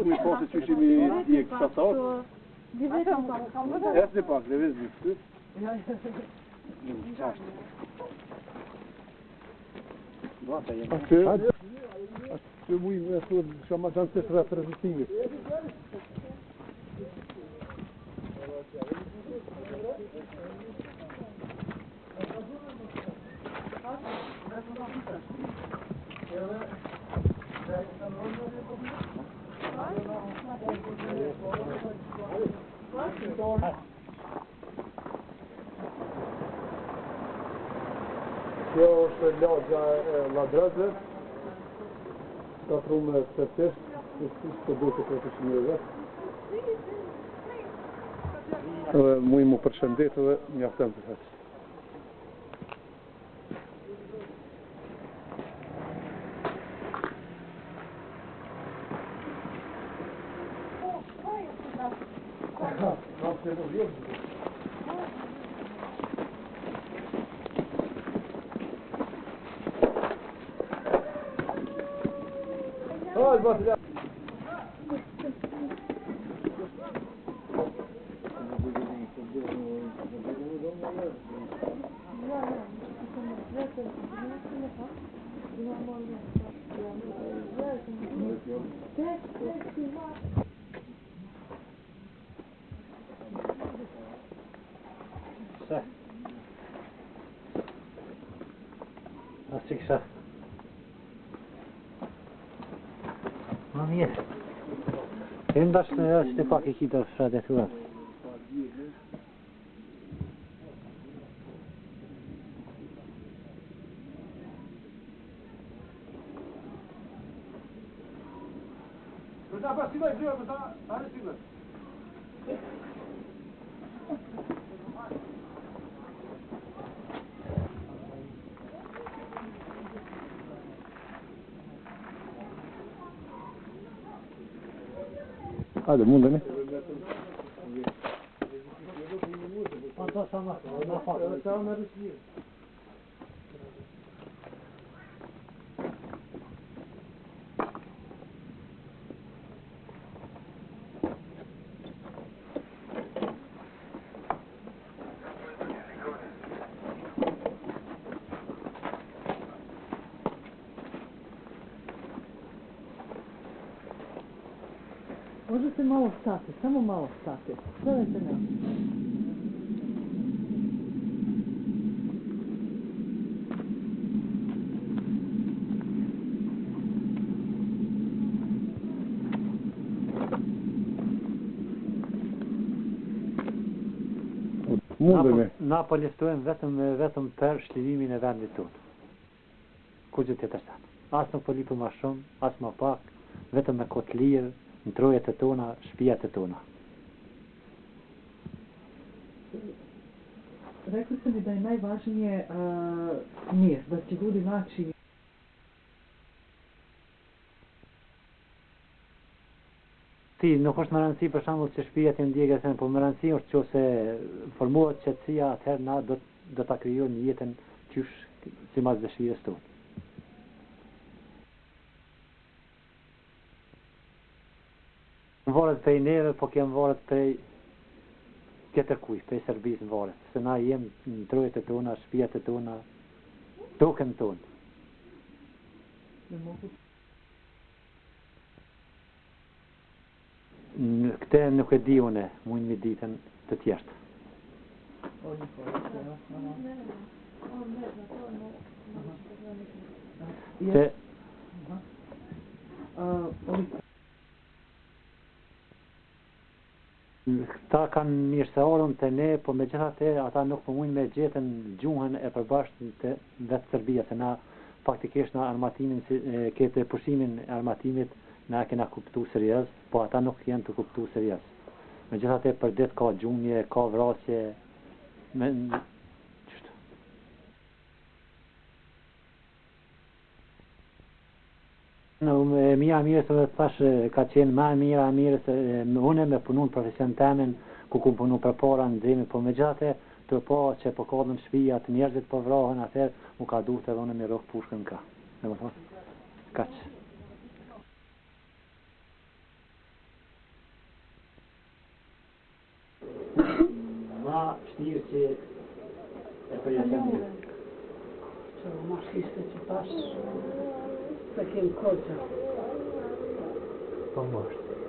Mi poate që shimi i e kësa thot? Esni pak, dhe vizë një këty. Atë mujnë e thua shama qanë të shratë rezistimit. Kjo është lagja e Ladrazë, ka trume të tërtesht, të duke të të shimjeve. Edhe mujë mu përshëndet edhe mjaftëm të haqë. Así que ma mirë. E ndash në është pak e kita fshat e thuat. Hajde, mundeni. Anta sana fakë. Možete malo stati, samo malo stati. Gledajte me. Napoli stojmë vetëm për shlivimin e vendit tonë. Ku gjë tjetër sa. As nuk po lipu ma shumë, as ma pak, vetëm me kot lirë, në trojet e tona, shtëpijat e tona. Rekli ste mi da je najvažnije mir, da će ljudi naći Ti, nuk është më rëndësi për shembull që shtëpia të ndjekë, po më rëndësi është nëse formohet qetësia, atëherë na do ta krijojmë jetën qysh sipas dëshirës tonë. Varet prej neve, po kem varet prej tjetër kuj, prej Serbisë varet. Se na jem në trojet e tona, shtëpijat e tona, tokën tonë. Këte nuk e di une, mund mi ditën të tjertë. Se Këta kanë mirëseorën të ne, po me gjithate ata nuk përmujnë me gjetën gjuhën e përbashkët të vetë Serbia, se na faktikisht na armatimin, këtë pushimin e armatimit na kena kuptu serios, po ata nuk janë të kuptu serios. Me gjithate për ditë ka gjumje, ka vrasje, mija mirë se thash ka qenë ma mirë se une me punu në profesion temin ku ku punu për para në drimi, po me gjate të po që po kodën shpija të njerëzit po vrahën atër mu ka duhet edhe une me rohë pushkën ka. Dhe më thonë, kaq. Ma shtirë që e përjetën një. Që ma shkishte që tash se kem kodja. Po më është.